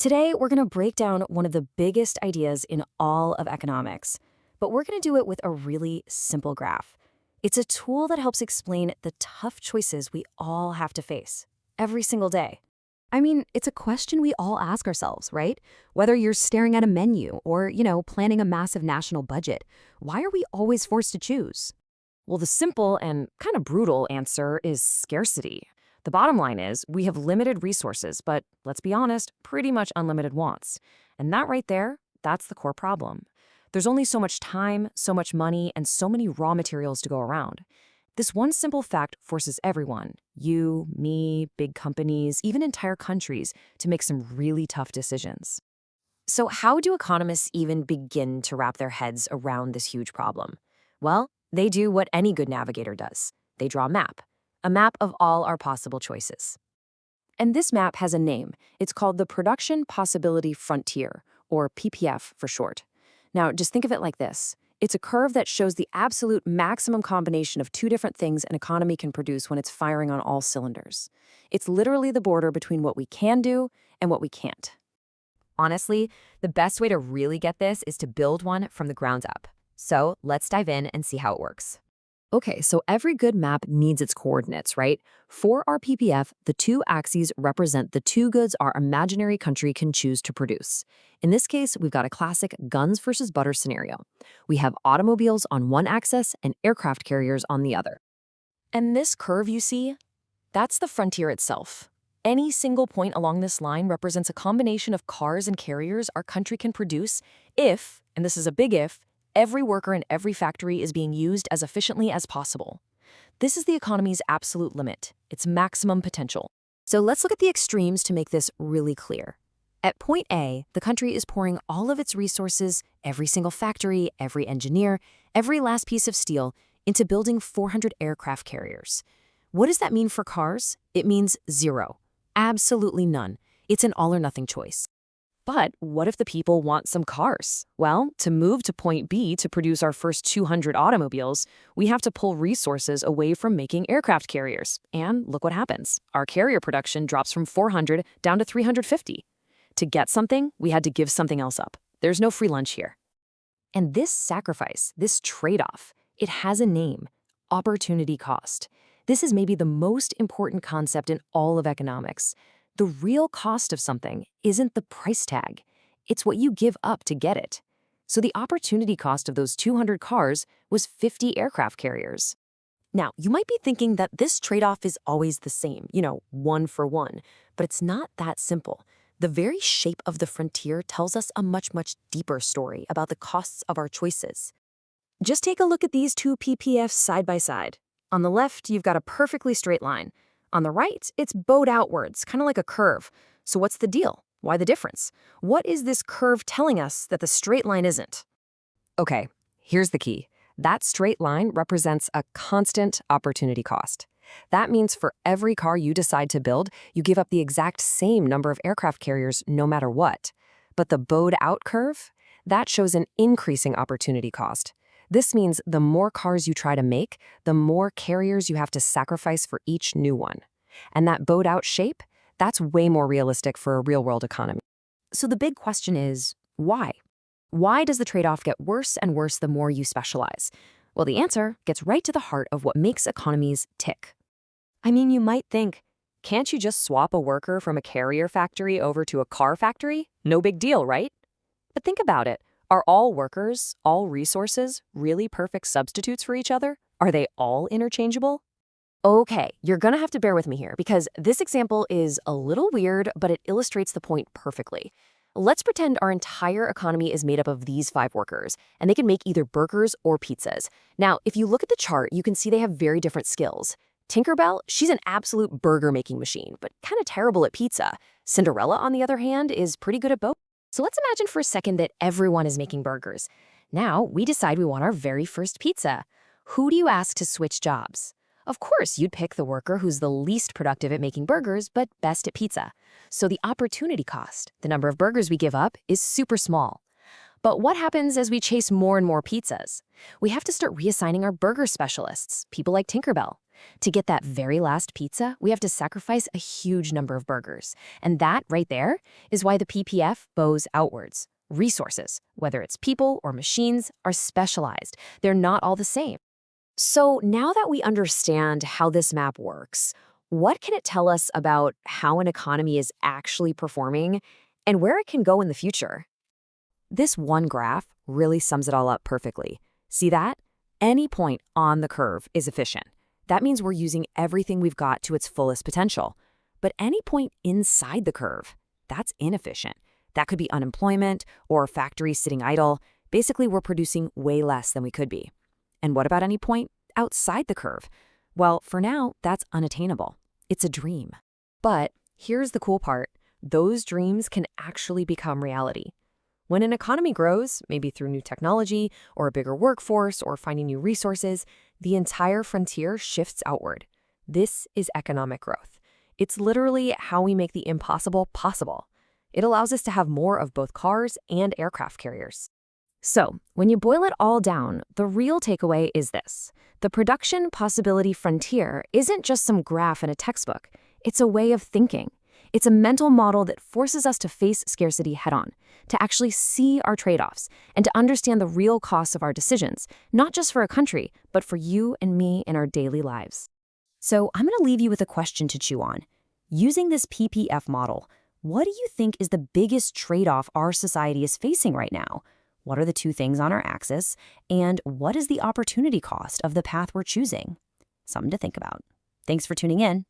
Today, we're going to break down one of the biggest ideas in all of economics, but we're going to do it with a really simple graph. It's a tool that helps explain the tough choices we all have to face every single day. I mean, it's a question we all ask ourselves, right? Whether you're staring at a menu or, planning a massive national budget, why are we always forced to choose? Well, the simple and kind of brutal answer is scarcity. The bottom line is we have limited resources, but let's be honest, pretty much unlimited wants. And that right there, that's the core problem. There's only so much time, so much money, and so many raw materials to go around. This one simple fact forces everyone, you, me, big companies, even entire countries, to make some really tough decisions. So how do economists even begin to wrap their heads around this huge problem? Well, they do what any good navigator does. They draw a map of all our possible choices. And this map has a name. It's called the Production Possibility Frontier, or PPF for short. Now, just think of it like this. It's a curve that shows the absolute maximum combination of two different things an economy can produce when it's firing on all cylinders. It's literally the border between what we can do and what we can't. Honestly, the best way to really get this is to build one from the ground up. So let's dive in and see how it works. Okay, so every good map needs its coordinates, right? For our PPF, the two axes represent the two goods our imaginary country can choose to produce. In this case, we've got a classic guns versus butter scenario. We have automobiles on one axis and aircraft carriers on the other. And this curve you see, that's the frontier itself. Any single point along this line represents a combination of cars and carriers our country can produce if, and this is a big if, every worker in every factory is being used as efficiently as possible. This is the economy's absolute limit, its maximum potential. So let's look at the extremes to make this really clear. At point A, the country is pouring all of its resources, every single factory, every engineer, every last piece of steel, into building 400 aircraft carriers. What does that mean for cars? It means zero. Absolutely none. It's an all-or-nothing choice. But what if the people want some cars? Well, to move to point B to produce our first 200 automobiles, we have to pull resources away from making aircraft carriers. And look what happens. Our carrier production drops from 400 down to 350. To get something, we had to give something else up. There's no free lunch here. And this sacrifice, this trade-off, it has a name: opportunity cost. This is maybe the most important concept in all of economics. The real cost of something isn't the price tag. It's what you give up to get it. So the opportunity cost of those 200 cars was 50 aircraft carriers. Now, you might be thinking that this trade-off is always the same, one for one, but it's not that simple. The very shape of the frontier tells us a much, much deeper story about the costs of our choices. Just take a look at these two PPFs side by side. On the left, you've got a perfectly straight line. On the right, it's bowed outwards, kind of like a curve. So what's the deal? Why the difference? What is this curve telling us that the straight line isn't? Okay, here's the key. That straight line represents a constant opportunity cost. That means for every car you decide to build, you give up the exact same number of aircraft carriers no matter what. But the bowed out curve, that shows an increasing opportunity cost. This means the more cars you try to make, the more carriers you have to sacrifice for each new one. And that bowed out shape, that's way more realistic for a real-world economy. So the big question is, why? Why does the trade-off get worse and worse the more you specialize? Well, the answer gets right to the heart of what makes economies tick. I mean, you might think, can't you just swap a worker from a carrier factory over to a car factory? No big deal, right? But think about it. Are all workers, all resources, really perfect substitutes for each other? Are they all interchangeable? Okay, you're gonna have to bear with me here because this example is a little weird, but it illustrates the point perfectly. Let's pretend our entire economy is made up of these 5 workers, and they can make either burgers or pizzas. Now, if you look at the chart, you can see they have very different skills. Tinkerbell, she's an absolute burger-making machine, but kind of terrible at pizza. Cinderella, on the other hand, is pretty good at both. So let's imagine for a second that everyone is making burgers. Now, we decide we want our very first pizza. Who do you ask to switch jobs? Of course, you'd pick the worker who's the least productive at making burgers, but best at pizza. So the opportunity cost, the number of burgers we give up, is super small. But what happens as we chase more and more pizzas? We have to start reassigning our burger specialists, people like Tinkerbell. To get that very last pizza, we have to sacrifice a huge number of burgers. And that, right there, is why the PPF bows outwards. Resources, whether it's people or machines, are specialized. They're not all the same. So now that we understand how this map works, what can it tell us about how an economy is actually performing and where it can go in the future? This one graph really sums it all up perfectly. See that? Any point on the curve is efficient. That means we're using everything we've got to its fullest potential. But any point inside the curve, that's inefficient. That could be unemployment or factories sitting idle. Basically, we're producing way less than we could be. And what about any point outside the curve? Well, for now, that's unattainable. It's a dream. But here's the cool part. Those dreams can actually become reality. When an economy grows, maybe through new technology or a bigger workforce or finding new resources, the entire frontier shifts outward. This is economic growth. It's literally how we make the impossible possible. It allows us to have more of both cars and aircraft carriers. So, when you boil it all down, the real takeaway is this. The production possibility frontier isn't just some graph in a textbook. It's a way of thinking. It's a mental model that forces us to face scarcity head-on, to actually see our trade-offs, and to understand the real costs of our decisions, not just for a country, but for you and me in our daily lives. So I'm going to leave you with a question to chew on. Using this PPF model, what do you think is the biggest trade-off our society is facing right now? What are the two things on our axis? And what is the opportunity cost of the path we're choosing? Something to think about. Thanks for tuning in.